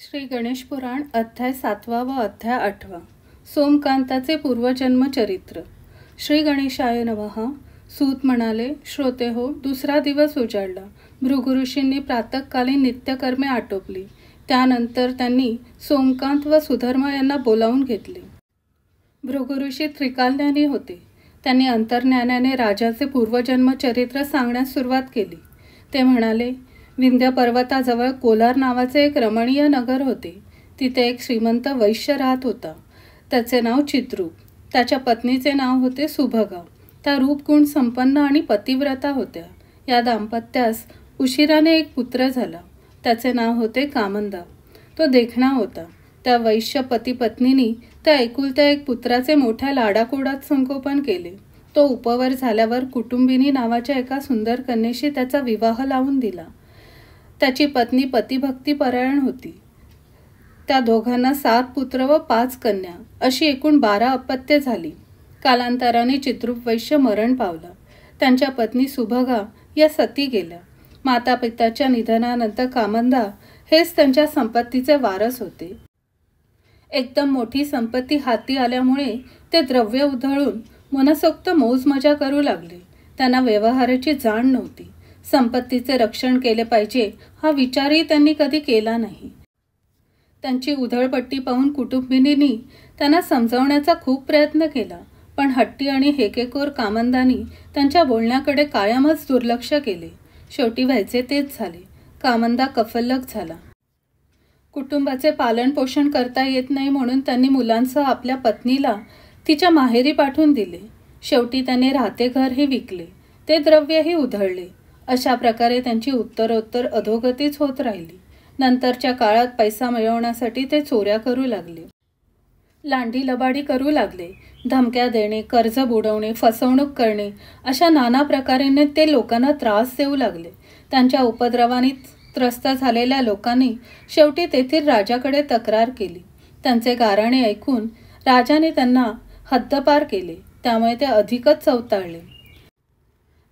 श्री गणेश पुराण अध्याय 7 व अध्याय 8 सोमकांताचे पूर्वजन्म चरित्र। श्री गणेशाय नमः। सूत म्हणाले, श्रोते हो, दुसरा दिवस उजाडला। भृगुऋषींनी प्रातःकालीन नित्यकर्मे आटोपली। त्यानंतर त्यांनी सोमकांत व सुधर्म यांना बोलावून घेतले। भृगुऋषी त्रिकालज्ञानी होते। त्यांनी अंतर्ज्ञानाने राजाचे पूर्वजन्म चरित्र सांगण्यास सुरुवात केली। ते म्हणाले, विंध्य पर्वताजवळ कोलार नावाचे एक रमणीय नगर होते। तिथे एक श्रीमंत वैश्य राहत होता। त्याचे नाव चित्रूप, त्याच्या पत्नीचे नाव होते सुभगा। त्या रूपगुण संपन्न आणि पतिव्रता होत्या। या दाम्पत्यास उशिराने एक पुत्र झाला। त्याचे नाव होते कामंदा। तो देखणा होता। त्या वैश्य पती पत्नींनी त्या एकुलत्या एक पुत्राचे मोठ्या लाडाकोडात संगोपन केले। तो उपवर झाल्यावर कुटुंबिनी नावाच्या एका सुंदर कन्येशी त्याचा विवाह लावून दिला। त्याची पत्नी पतिभक्तीपरायण होती। त्या दोघांना 7 पुत्र व 5 कन्या अशी एकूण 12 अपत्ये झाली। कालांतराने चित्रूप वैश्य मरण पावला। त्यांच्या पत्नी सुभगा या सती गेल्या। माता पित्याच्या निधनानंतर कामंदा हेच त्यांच्या संपत्तीचे वारस होते। एकदम मोठी संपत्ती हाती आल्यामुळे ते द्रव्य उधळून मनसोक्त मौज मजा करू लागले। त्यांना व्यवहाराची जाण नव्हती। संपत्तीचे रक्षण केले पाहिजे हा विचारही त्यांनी कधी केला नाही। त्यांची उधळपट्टी पाहून कुटुंबिनींनी त्यांना समजावण्याचा खूप प्रयत्न केला, पण हट्टी आणि हेकेखोर कामंदानी त्यांच्या बोलण्याकडे कायमच दुर्लक्ष केले। शेवटी व्हायचे तेच झाले। कामंदा कफल्लक झाला। कुटुंबाचे पालन पोषण करता येत नाही म्हणून त्यांनी मुलांसह आपल्या पत्नीला तिच्या माहेरी पाठवून दिले। शेवटी त्यांनी राहते घरही विकले, ते द्रव्यही उधळले। अशा प्रकारे त्यांची उत्तरोत्तर अधोगतीच होत राहिली। नंतरच्या काळात पैसा मिळवण्यासाठी ते चोऱ्या करू लागले, लांडी लबाडी करू लागले। धमक्या देणे, कर्ज बुडवणे, फसवणूक करणे अशा नाना प्रकारेने ते लोकांना त्रास देऊ लागले। त्यांच्या उपद्रवाने त्रस्त झालेल्या लोकांनी शेवटी तेथील राजाकडे तक्रार केली। त्यांचे गाराणे ऐकून राजाने त्यांना हद्दपार केले, त्यामुळे ते अधिकच चवताळले।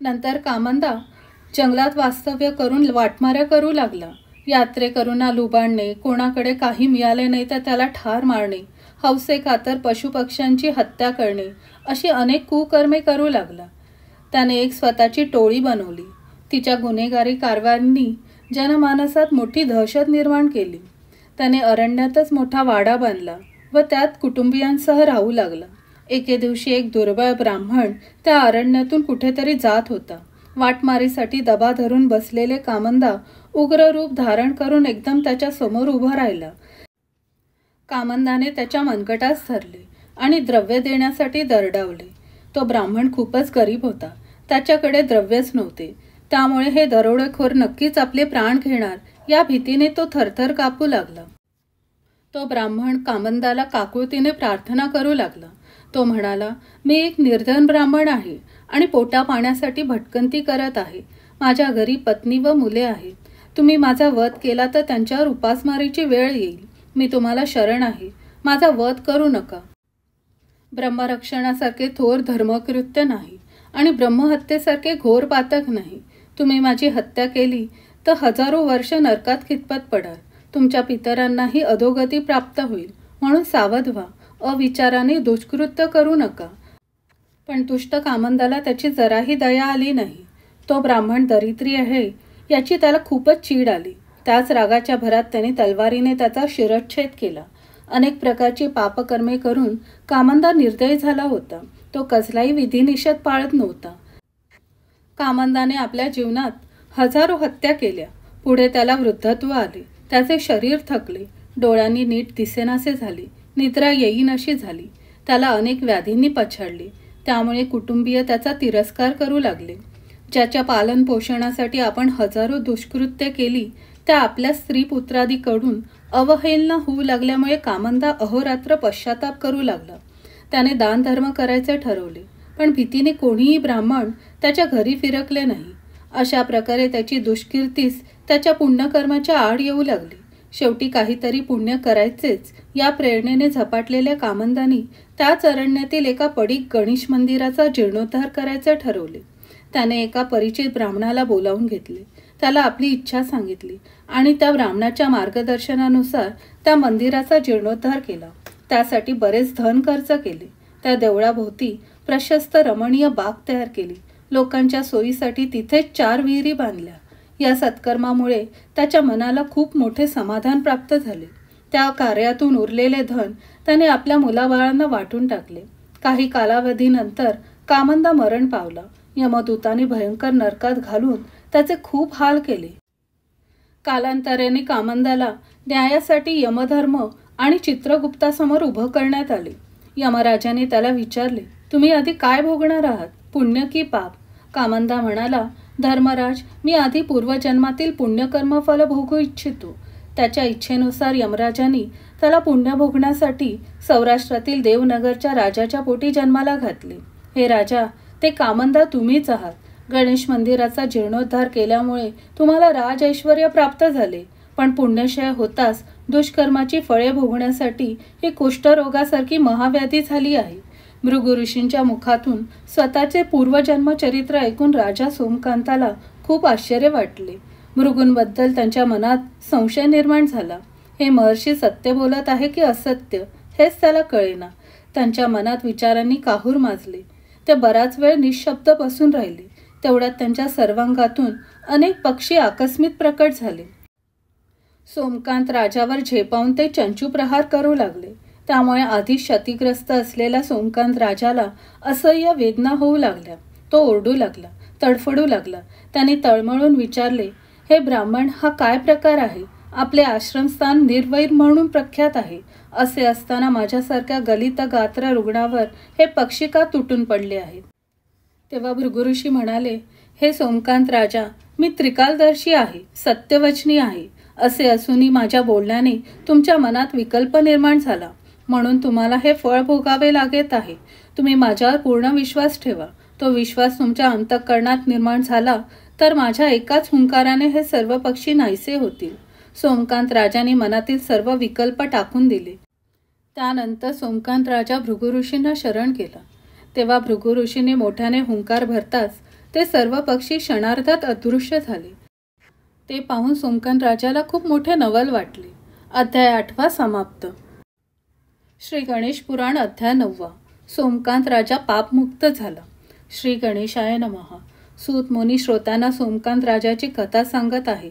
नंतर कामंदा जंगलात वास्तव्य करून वाटमाऱ्या करू लागला। यात्रेकरूंना लुबाडणे, कोणाकडे काही मिळाले नाही तर त्याला ठार मारणे, हौसे खातर पशुपक्ष्यांची हत्या करणे अशी अनेक कुकर्मे करू लागला। त्याने एक स्वतःची टोळी बनवली। तिच्या गुन्हेगारी कारवायांनी जनमानसात मोठी दहशत निर्माण केली। त्याने अरण्यातच मोठा वाडा बांधला व त्यात कुटुंबियांसह राहू लागला। एके दिवशी एक दुर्बळ ब्राह्मण त्या अरण्यातून कुठेतरी जात होता। वाटमारीसाठी दबा धरून बसलेले कामंदा उग्र रूप धारण करून एकदम त्याच्या समोर उभा राहिला। कामंदाने त्याच्या मनगटास धरले आणि द्रव्य देण्यासाठी दरडावले। तो ब्राह्मण खूपच गरीब होता। त्याच्याकडे द्रव्यच नव्हते, त्यामुळे हे दरोडेखोर नक्कीच आपले प्राण घेणार या भीतीने तो थरथर कापू लागला। तो ब्राह्मण कामंदाला काकुळतीने प्रार्थना करू लागला। तो म्हणाला, मी एक निर्धन ब्राह्मण आहे आणि पोटा पाण्यासाठी भटकंती करत आहे। माझ्या घरी पत्नी व मुले आहेत। तुम्ही माझा वध केला तर त्यांच्यावर उपासमारीची वेळ येईल। मी तुम्हाला शरण आहे, माझा वध करू नका। ब्रह्मरक्षणासारखे थोर धर्मकृत्य नाही आणि ब्रह्महत्येसारखे घोर पातक नाही। तुम्ही माझी हत्या केली तर हजारो वर्ष नरकात खितपत पडाल। तुमच्या पितरांनाही अधोगती प्राप्त होईल, म्हणून सावध व्हा। अविचाराने दुष्कृत्य करू नका। पण दुष्ट कामंदाला त्याची जराही दया आली नाही। तो ब्राह्मण दरिद्री आहे याची त्याला खूपच चीड आली। त्याच रागाच्या भरात त्याने तलवारीने त्याचा शिरच्छेद केला। अनेक प्रकारची पापकर्मे करून कामंदा निर्दयी झाला होता। तो कसलाही विधिनिषेध पाळत नव्हता। कामंदाने आपल्या जीवनात हजारो हत्या केल्या। पुढे त्याला वृद्धत्व आले। त्याचे शरीर थकले, डोळ्यांनी नीट दिसेनासे झाले, निद्रा येईनशी झाली। त्याला अनेक व्याधींनी पछाडले, त्यामुळे कुटुंबीय त्याचा तिरस्कार करू लागले। ज्याच्या पालन पोषणासाठी आपण हजारो दुष्कृत्य केली त्या आपल्या स्त्री पुत्रादीकडून अवहेलना होऊ लागल्यामुळे कामंदा अहोरात्र पश्चाताप करू लागला। त्याने दानधर्म करायचे ठरवले, पण भीतीने कोणीही ब्राह्मण त्याच्या घरी फिरकले नाही। अशा प्रकारे त्याची दुष्कीर्तीस त्याच्या पुण्यकर्माच्या आड येऊ लागली। शेवटी काहीतरी पुण्य करायचेच या प्रेरणेने झपाटलेल्या कामंदानी त्याच अरण्यातील एका पडीक गणेश मंदिराचा जीर्णोद्धार करायचे ठरवले। त्याने एका परिचित ब्राह्मणाला बोलावून घेतले। त्याला आपली इच्छा सांगितली आणि त्या ब्राह्मणाच्या मार्गदर्शनानुसार त्या मंदिराचा जीर्णोद्धार केला. त्यासाठी बरेच धन खर्च केले. त्या देवळाभोवती प्रशस्त रमणीय बाग तयार केली. लोकांच्या सोयीसाठी तिथेच 4 विहिरी बांधल्या. या सत्कर्मामुळे त्याच्या मनाला खूप मोठे समाधान प्राप्त झाले. त्या कार्यातून उरलेले धन त्याने आपल्या मुलाबाळांना वाटून टाकले. काही कालावधीनंतर कामंदा मरण पावला. यमदूताने भयंकर नरकात घालून त्याचे खूप हाल केले. कालांतराने कामंदाला न्यायासाठी यमधर्म आणि चित्रगुप्तासमोर उभं करण्यात आले. यमराजाने त्याला विचारले, तुम्ही आधी काय भोगणार आहात, पुण्य की पाप? कामंदा म्हणाला, धर्मराज, मी आधी पूर्वजन्मातील पुण्यकर्म फल भोगू इच्छितो. त्याच्या इच्छेनुसार यमराजांनी त्याला पुण्य भोगण्यासाठी सौराष्ट्रातील देवनगरच्या राजाच्या पोटी जन्माला घातले. हे राजा, ते कामंदा तुम्हीच आहात. गणेश मंदिराचा जीर्णोद्धार केल्यामुळे तुम्हाला राज ऐश्वर्य प्राप्त झाले, पण पुण्यक्षय होताच दुष्कर्माची फळे भोगण्यासाठी ही कुष्ठरोगासारखी महाव्याधी झाली आहे. भृगु ऋषींच्या मुखातून स्वतःचे पूर्वजन्म चरित्र ऐकून राजा सोमकांताला खूप आश्चर्य वाटले. भृगूंबद्दल त्यांच्या मनात संशय निर्माण झाला. हे महर्षी सत्य बोलत आहे की असत्य हेच त्याला कळेना. त्यांच्या मनात विचारांनी काहूर माजले. ते बराच वेळ निशब्द बसून राहिले. तेवढ्यात त्यांच्या सर्वांगातून अनेक पक्षी आकस्मित प्रकट झाले. सोमकांत राजावर झेपावून ते चंचू प्रहार करू लागले. त्यामुळे आधीच क्षतिग्रस्त असलेल्या सोमकांत राजाला असह्य वेदना होऊ लागल्या. तो ओरडू लागला, तडफडू लागला. त्याने तळमळून विचारले, हे ब्राह्मण, हा काय प्रकार आहे? आपले आश्रमस्थान निर्वैर म्हणून प्रख्यात आहे. असे असताना माझ्यासारख्या गलित गात्र रुग्णावर हे पक्षी का तुटून पडले आहेत? तेव्हा भृगुऋषी म्हणाले, हे सोमकांत राजा, मी त्रिकालदर्शी आहे, सत्यवचनी आहे. असे असूनही माझ्या बोलण्याने तुमच्या मनात विकल्प निर्माण झाला, म्हणून तुम्हाला हे फळ भोगावे लागत आहे. तुम्ही माझ्यावर पूर्ण विश्वास ठेवा. तो विश्वास तुमच्या अंतःकरणात निर्माण झाला तर माझ्या एकाच हुंकाराने हे सर्व पक्षी नाहीसे होतील. सोमकांत राजाने मनातील सर्व विकल्प टाकून दिले. त्यानंतर सोमकांत राजा भृगु ऋषींना शरण केला. तेव्हा भृगु ऋषीने मोठ्याने हुंकार भरताच ते सर्व पक्षी क्षणार्धात अदृश्य झाले. ते पाहून सोमकांत राजाला खूप मोठे नवल वाटले. अध्याय 8 समाप्त. श्री गणेश पुराण अध्याय 9. सोमकांत राजा पापमुक्त झाला. श्री गणेशाय नमः. सूत मुनी श्रोत्यांना सोमकांत राजाची कथा सांगत आहे.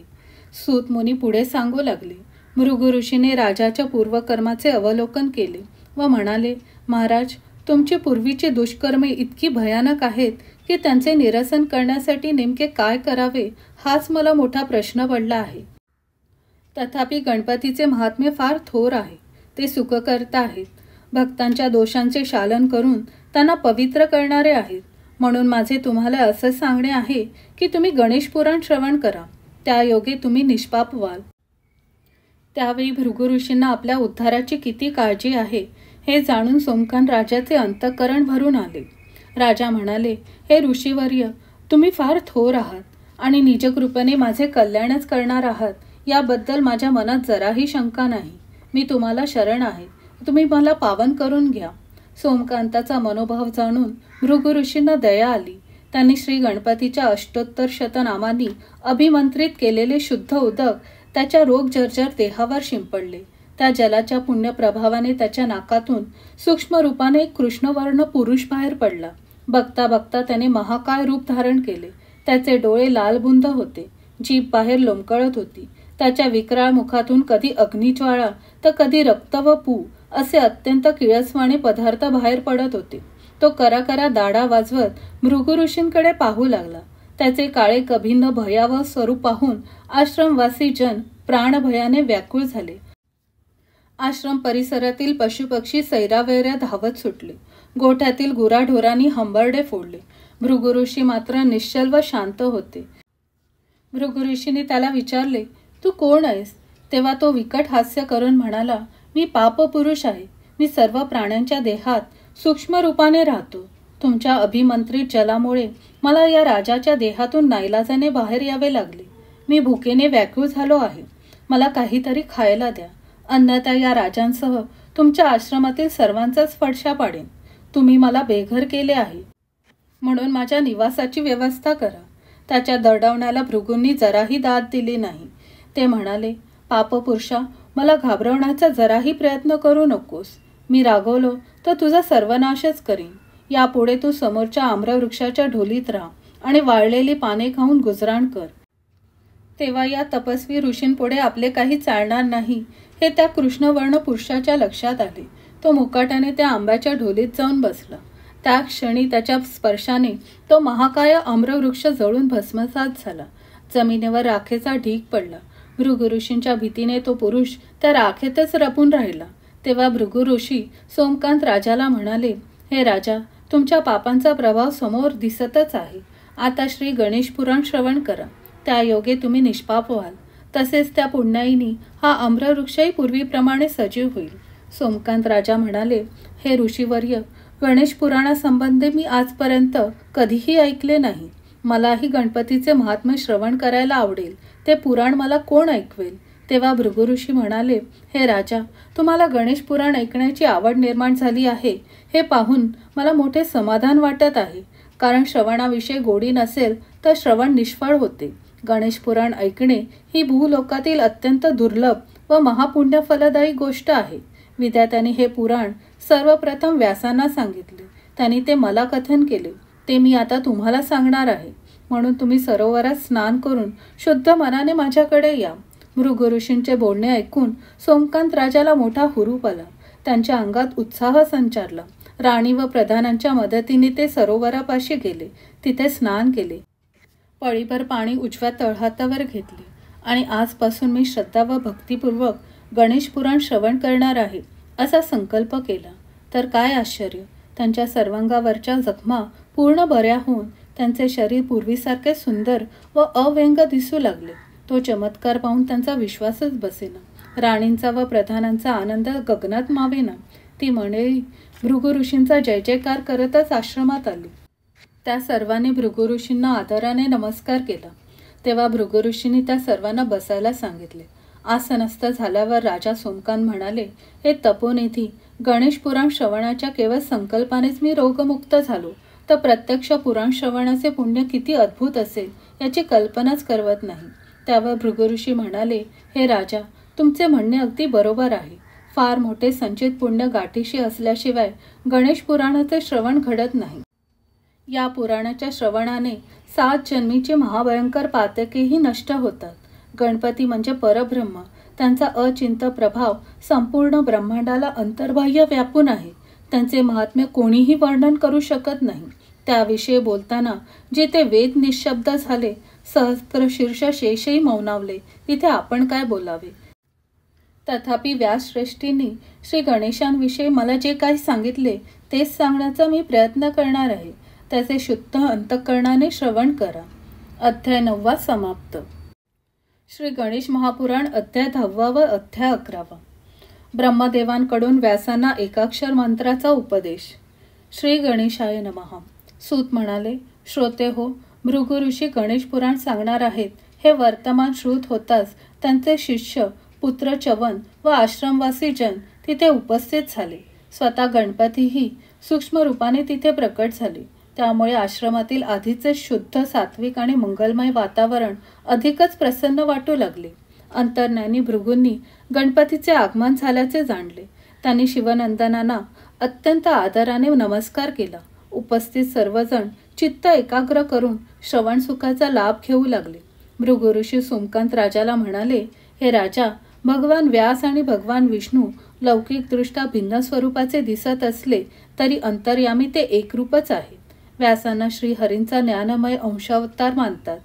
सूत मुनी पुढे सांगू लागले. भृगु ऋषीने राजाच्या पूर्वकर्माचे अवलोकन केले व म्हणाले, महाराज, तुमची पूर्वीची दुष्कर्मे इतकी भयानक आहेत की त्यांचे निरसन करण्यासाठी नेमके काय करावे हाच मला मोठा प्रश्न पडला आहे. तथापि गणपतीचे महात्म्य फार थोर आहे. ते सुखकर्ता आहेत. भक्तांच्या दोषांचे शालन करून त्यांना पवित्र करणारे आहेत. म्हणून माझे तुम्हाला असं सांगणे आहे की तुम्ही गणेश पुराण श्रवण करा. त्या योगे तुम्ही निष्पाप व्हाल. त्यावेळी भृगु ऋषींना आपल्या उद्धाराची किती काळजी आहे हे जाणून सोमकांत राजाचे अंतःकरण भरून आले. राजा म्हणाले, हे ऋषीवर्य, तुम्ही फार थोर आहात आणि निजकृपेने माझे कल्याणच करणार आहात याबद्दल माझ्या मनात जराही शंका नाही. मी तुम्हाला शरण आहे. तुम्ही मला पावन करून घ्या. सोमकांताचा मनोभाव जाणून भृगु ऋषींना दया आली. त्यांनी श्री गणपतीच्या अष्टोत्तर शतनामांनी अभिमंत्रित केलेले शुद्ध उदक त्याच्या रोग जर्जर देहावर शिंपडले. त्या जलाच्या पुण्य प्रभावाने त्याच्या नाकातून सूक्ष्म रूपाने एक कृष्णवर्ण पुरुष बाहेर पडला. बघता बघता त्याने महाकाय रूप धारण केले. त्याचे डोळे लालबुंद होते. जीभ बाहेर लोंबकळत होती. त्याच्या विक्राळ मुखातून कधी अग्निज्वाळा तर कधी रक्त व पू असे अत्यंत किळसवाणे पदार्थ बाहेर पडत होते. तो कराकरा दाढा वाजवत भृगु ऋषींकडे पाहू लागला. त्याचे काळे कभिन्न भयावह स्वरूप पाहून आश्रमवासी जन प्राणभयाने व्याकुळ झाले. आश्रम परिसरातील पशुपक्षी सैरावैऱ्या धावत सुटले. गोठ्यातील गुराढोरांनी हंबरडे फोडले. भृगु ऋषी मात्र निश्चल व शांत होते. भृगु ऋषीने त्याला विचारले, तू कोण आहेस? तेव्हा तो विकट हास्य करून म्हणाला, मी पापपुरुष आहे. मी सर्व प्राण्यांच्या देहात सूक्ष्म रूपाने राहतो. तुमच्या अभिमंत्रित जलामुळे मला या राजाच्या देहातून नाईलाजाने बाहेर यावे लागले. मी भुकेने व्याकुळ झालो आहे. मला काहीतरी खायला द्या, अन्यथा या राजांसह तुमच्या आश्रमातील सर्वांचाच फडशा पाडेन. तुम्ही मला बेघर केले आहे, म्हणून माझ्या निवासाची व्यवस्था करा. त्याच्या दडवण्याला भृगूंनी जराही दाद दिली नाही. ते म्हणाले, पापपुरुषा, मला घाबरवण्याचा जराही प्रयत्न करू नकोस. मी रागवलो तर तुझा सर्वनाशच करीन. यापुढे तू समोरच्या आम्रवृक्षाच्या ढोलीत राहा आणि वाळलेली पाने खाऊन गुजराण कर. तेव्हा या तपस्वी ऋषींपुढे आपले काही चालणार नाही हे त्या कृष्णवर्ण पुरुषाच्या लक्षात आले. तो मुकाट्याने त्या आंब्याच्या ढोलीत जाऊन बसला. त्या क्षणी त्याच्या स्पर्शाने तो महाकाय आम्रवृक्ष जळून भस्मसात झाला. जमिनीवर राखेचा ढीग पडला. भृगु ऋषींच्या भीतीने तो पुरुष त्या राखेतच रपून राहिला. तेव्हा भृगु ऋषी सोमकांत राजाला म्हणाले, हे राजा, तुमच्या पापांचा प्रभाव समोर दिसतच आहे. आता श्री गणेश पुराण श्रवण करा. त्या योगे तुम्ही निष्पाप व्हाल. तसेच त्या पुण्याईनी हा आम्रवृक्षही पूर्वीप्रमाणे सजीव होईल. सोमकांत राजा म्हणाले, हे ऋषीवर्य, गणेश पुराणासंबंधी मी आजपर्यंत कधीही ऐकले नाही. मलाही गणपतीचे महात्म्य श्रवण करायला आवडेल. ते पुराण मला कोण ऐकवेल? तेव्हा भृगु ऋषी म्हणाले, हे राजा, तुम्हाला गणेश पुराण ऐकण्याची आवड निर्माण झाली आहे हे पाहून मला मोठे समाधान वाटत आहे. कारण श्रवणाविषयी गोडी नसेल तर श्रवण निष्फळ होते. गणेश पुराण ऐकणे ही भूलोकातील अत्यंत दुर्लभ व महापुण्यफलदायी गोष्ट आहे. विद्यार्थ्यांनी हे पुराण सर्वप्रथम व्यासांना सांगितले. त्यांनी ते मला कथन केले. ते मी आता तुम्हाला सांगणार आहे. म्हणून तुम्ही सरोवरात स्नान करून शुद्ध मनाने माझ्याकडे या. भृगु ऋषींचे बोलणे ऐकून सोमकांत राजाला मोठा हुरूप आला. त्यांच्या अंगात उत्साह संचारला. राणी व प्रधानांच्या मदतीने ते सरोवरापाशी गेले. तिथे स्नान केले. पळीभर पाणी उजव्या तळहातावर घेतले आणि आजपासून मी श्रद्धा व भक्तिपूर्वक गणेश पुराण श्रवण करणार आहे असा संकल्प केला. तर काय आश्चर्य, त्यांच्या सर्वांगावरच्या जखमा पूर्ण बऱ्या होऊन त्यांचे शरीर पूर्वीसारखे सुंदर व अव्यंग दिसू लागले. तो चमत्कार पाहून त्यांचा विश्वासच बसेना. राणींचा व प्रधानांचा आनंद गगनात मावेना. ती मंडळी भृगु ऋषींचा जय जयकार करतच आश्रमात आली. त्या सर्वांनी भृगु ऋषींना आदराने नमस्कार केला. तेव्हा भृगु ऋषींनी त्या सर्वांना बसायला सांगितले. आसनस्थ झाल्यावर राजा सोमकांत म्हणाले, हे तपोनिधी, गणेश पुराण श्रवणाच्या केवळ संकल्पानेच मी रोगमुक्त झालो, तर प्रत्यक्ष पुराण श्रवणाचे पुण्य किती अद्भुत असेल याची कल्पनाच करवत नाही. त्यावर भृगु ऋषी म्हणाले, हे राजा, तुमचे म्हणणे अगदी बरोबर आहे. फार मोठे संचित पुण्य गाठीशी असल्याशिवाय गणेश पुराणाचे श्रवण घडत नाही. या पुराणाच्या श्रवणाने 7 जन्मीचे महाभयंकर पातकेही नष्ट होतात. गणपती म्हणजे परब्रह्म. त्यांचा अचिंत प्रभाव संपूर्ण ब्रह्मांडाला अंतर्बाह्य व्यापून आहे. त्यांचे महात्म्य कोणीही वर्णन करू शकत नाही. त्याविषयी बोलताना जिथे वेद निशब्द झाले, सहस्त्रशीर्ष शेषही मौनावले, तिथे आपण काय बोलावे. तथापि व्यासश्रेष्ठींनी श्री गणेशांविषयी मला जे काही सांगितले तेच सांगण्याचा मी प्रयत्न करणार आहे. त्याचे शुद्ध अंतःकरणाने श्रवण करा. अध्याय 9 समाप्त. श्री गणेश महापुराण अध्याय 10 व अध्याय 11. ब्रह्मदेवांकडून व्यासांना एकाक्षर मंत्राचा उपदेश. श्री गणेशाय नमः. सूत म्हणाले, श्रोते हो, भृगु ऋषी गणेश पुराण सांगणार आहेत हे वर्तमान श्रुत होताच त्यांचे शिष्य, पुत्र च्यवन व आश्रमवासी जन तिथे उपस्थित झाले. स्वतः गणपतीही सूक्ष्म रूपाने तिथे प्रकट झाले. त्यामुळे आश्रमातील आधीचे शुद्ध, सात्विक आणि मंगलमय वातावरण अधिकच प्रसन्न वाटू लागले. अंतर्ज्ञानी भृगूंनी गणपतीचे आगमन झाल्याचे जाणले. त्यांनी शिवनंदनांना अत्यंत आदराने नमस्कार केला. उपस्थित सर्वजण चित्त एकाग्र करून श्रवण सुखाचा लाभ घेऊ लागले. भृगु ऋषी सोमकांत राजाला म्हणाले, हे राजा, भगवान व्यास आणि भगवान विष्णू लौकिकदृष्ट्या भिन्न स्वरूपाचे दिसत असले तरी अंतर्यामी ते एकरूपच आहेत. व्यासांना श्रीहरींचा ज्ञानमय अंशावतार मानतात.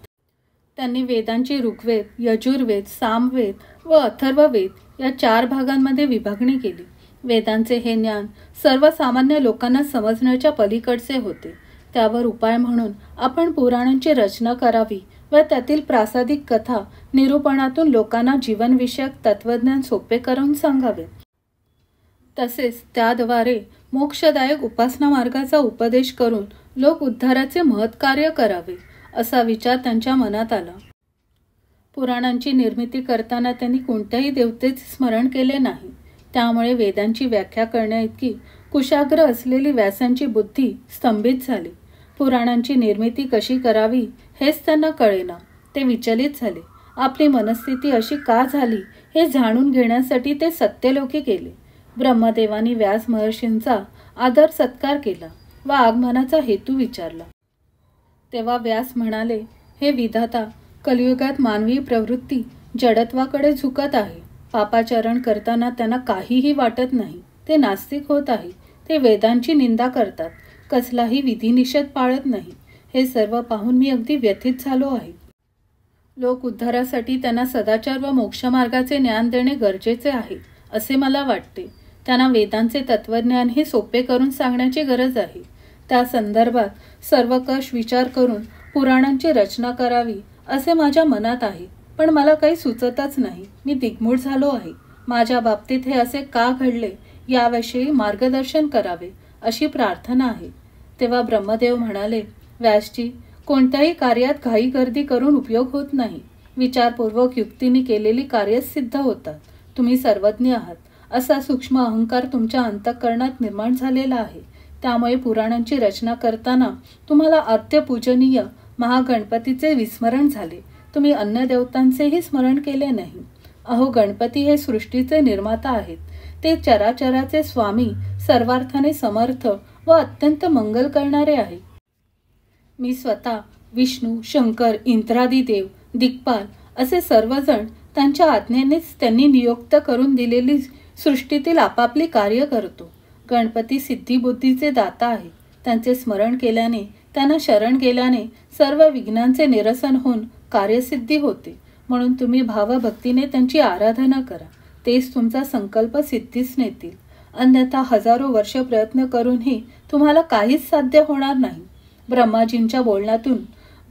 त्यांनी वेदांची ऋग्वेद, यजुर्वेद, सामवेद व अथर्ववेद या 4 भागांमध्ये विभागणी केली. वेदांचे हे ज्ञान सर्वसामान्य लोकांना समजण्याच्या पलीकडचे होते. त्यावर उपाय म्हणून आपण पुराणांची रचना करावी व त्यातील प्रासादिक कथा निरूपणातून लोकांना जीवनविषयक तत्वज्ञान सोपे करून सांगावे. तसेच त्याद्वारे मोक्षदायक उपासना मार्गाचा उपदेश करून लोक उद्धाराचे महत्कार्य करावे असा विचार त्यांच्या मनात आला. पुराणांची निर्मिती करताना त्यांनी कोणत्याही देवतेचे स्मरण केले नाही. त्यामुळे वेदांची व्याख्या करण्याइतकी कुशाग्र असलेली व्यासांची बुद्धी स्तंभित झाली. पुराणांची निर्मिती कशी करावी हेच त्यांना कळेना. ते विचलित झाले. आपली मनस्थिती अशी का झाली हे जाणून घेण्यासाठी ते सत्यलोकी गेले. ब्रह्मदेवानी व्यास महर्षींचा आदर सत्कार केला व आगमनाचा हेतू विचारला. तेव्हा व्यास म्हणाले, हे विधाता, कलियुगात मानवी प्रवृत्ती जडत्वाकडे झुकत आहे. पापाचरण करताना त्यांना काहीही वाटत नाही. ते नास्तिक होत आहे. ते वेदांची निंदा करतात. कसलाही विधिनिषेध पाळत नाही. हे सर्व पाहून मी अगदी व्यथित झालो आहे. लोक उद्धारासाठी त्यांना सदाचार व मोक्षमार्गाचे ज्ञान देणे गरजेचे आहे असे मला वाटते. त्यांना वेदांचे तत्वज्ञान हे सोपे करून सांगण्याची गरज आहे. त्या संदर्भात सर्वकष विचार करून पुराणांची रचना करावी असे माझ्या मनात आहे. पण मला काही सुचतच नाही. मी दिग्मूढ झालो आहे. माझ्या बाबतीत हे असे का घडले याविषयी मार्गदर्शन करावे अशी प्रार्थना आहे. तेव्हा ब्रह्मदेव म्हणाले, व्यासजी, कोणत्याही कार्यात घाईगर्दी करून उपयोग होत नाही. विचारपूर्वक युक्तीने केलेली कार्य सिद्ध होतात. तुम्ही सर्वज्ञ आहात असा सूक्ष्म अहंकार तुमच्या अंतःकरणात निर्माण झालेला आहे. त्यामुळे पुराणांची रचना करताना तुम्हाला अत्यपूजनीय महागणपतीचे विस्मरण झाले. तुम्ही अन्य देवतांचेही स्मरण केले नाही. अहो, गणपती हे सृष्टीचे निर्माता आहेत. ते चराचराचे स्वामी, सर्वार्थाने समर्थ व अत्यंत मंगल करणारे आहेत. मी स्वतः विष्णू, शंकर, इंद्रादी देव, दिक्पाल असे सर्वजण त्यांच्या आज्ञेनेच त्यांनी नियुक्त करून दिलेली सृष्टीतील आपापली कार्य करतो. गणपती सिद्धिबुद्धीचे दाता आहेत. त्यांचे स्मरण केल्याने, त्यांना शरण गेल्याने सर्व विघ्नांचे निरसन होऊन कार्यसिद्धी होते. म्हणून तुम्ही भावभक्तीने त्यांची आराधना करा. तेच तुमचा संकल्प सिद्धीस नेतील. अन्यथा हजारो वर्ष प्रयत्न करूनही तुम्हाला काहीच साध्य होणार नाही. ब्रह्माजींच्या बोलण्यातून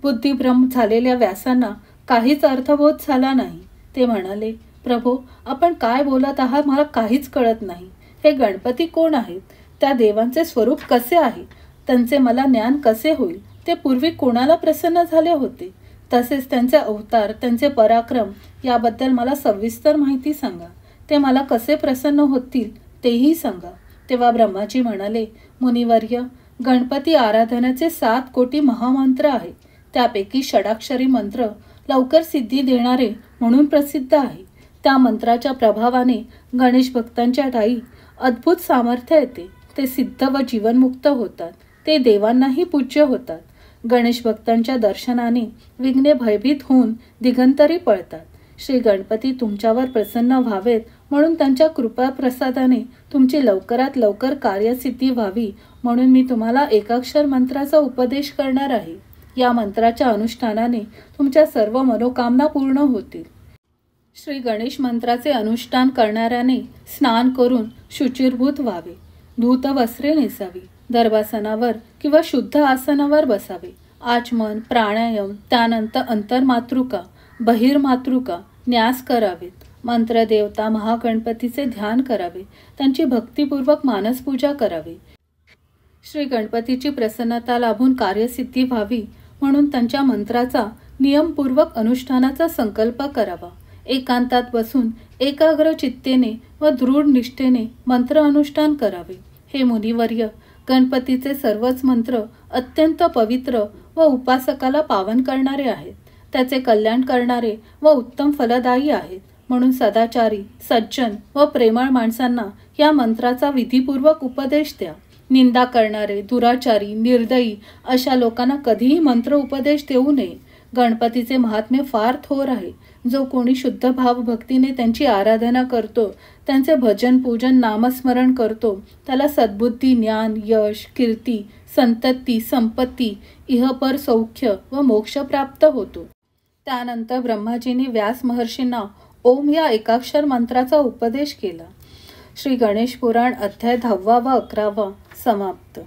बुद्धिभ्रम झालेल्या व्यासांना काहीच अर्थबोध झाला नाही. ते म्हणाले, प्रभो, आपण काय बोलत आहात मला काहीच कळत नाही. हे गणपती कोण आहेत? त्या देवांचे स्वरूप कसे आहे? त्यांचे मला ज्ञान कसे होईल? ते पूर्वी कोणाला प्रसन्न झाले होते? तसेच त्यांचे अवतार, त्यांचे पराक्रम याबद्दल मला सविस्तर माहिती सांगा. ते मला कसे प्रसन्न होतील तेही सांगा. तेव्हा ब्रह्माजी म्हणाले, मुनिवर्य, गणपती आराधनाचे 7 कोटी महामंत्र आहेत. त्यापैकी षडाक्षरी मंत्र लवकर सिद्धी देणारे म्हणून प्रसिद्ध आहे. त्या मंत्राच्या प्रभावाने गणेश भक्तांच्या ठायी अद्भुत सामर्थ्य येते. ते सिद्ध व जीवनमुक्त होतात. ते देवांनाही पूज्य होतात. गणेश भक्तांच्या दर्शनाने विघ्ने भयभीत होऊन दिगंतरी पळतात. श्री गणपती तुमच्यावर प्रसन्न व्हावेत म्हणून त्यांच्या कृपा प्रसादाने तुमची लवकरात लवकर कार्यसिद्धी व्हावी म्हणून मी तुम्हाला एकाक्षर मंत्राचा उपदेश करणार आहे. या मंत्राच्या अनुष्ठानाने तुमच्या सर्व मनोकामना पूर्ण होतील. श्री गणेश मंत्राचे अनुष्ठान करणाऱ्याने स्नान करून शुचिर्भूत व्हावे. धूत वस्त्रे नेसावी. दर्भासनावर किंवा शुद्ध आसनावर बसावे. आचमन, प्राणायाम, त्यानंतर अंतर्मातृका, बहिर्मातृका न्यास करावेत. मंत्रदेवता महागणपतीचे ध्यान करावे. त्यांची भक्तिपूर्वक मानसपूजा करावी. श्री गणपतीची प्रसन्नता लाभून कार्यसिद्धी व्हावी म्हणून त्यांच्या मंत्राचा नियमपूर्वक अनुष्ठानाचा संकल्प करावा. एकांतात बसून एकाग्र चित्तेने व दृढ निष्ठेने मंत्र अनुष्ठान करावे. हे मुनिवर्य, गणपतीचे सर्वच मंत्र अत्यंत पवित्र व उपासकाला पावन करणारे आहेत. त्याचे कल्याण करणारे व उत्तम फलदायी आहेत. म्हणून सदाचारी, सज्जन व प्रेमळ माणसांना या मंत्राचा विधिपूर्वक उपदेश द्या. निंदा करणारे, दुराचारी, निर्दयी अशा लोकांना कधीही मंत्र उपदेश देऊ नये. गणपतीचे महात्म्य फार थोर आहे. जो कोणी शुद्ध भावभक्तीने त्यांची आराधना करतो, त्यांचे भजन, पूजन, नामस्मरण करतो, त्याला सद्बुद्धी, ज्ञान, यश, कीर्ती, संतती, संपत्ती, इहपर सौख्य व मोक्ष प्राप्त होतो. त्यानंतर ब्रह्माजींनी व्यास महर्षींना ओम या एकाक्षर मंत्राचा उपदेश केला. श्री गणेश पुराण अध्याय 10 व 11 समाप्त.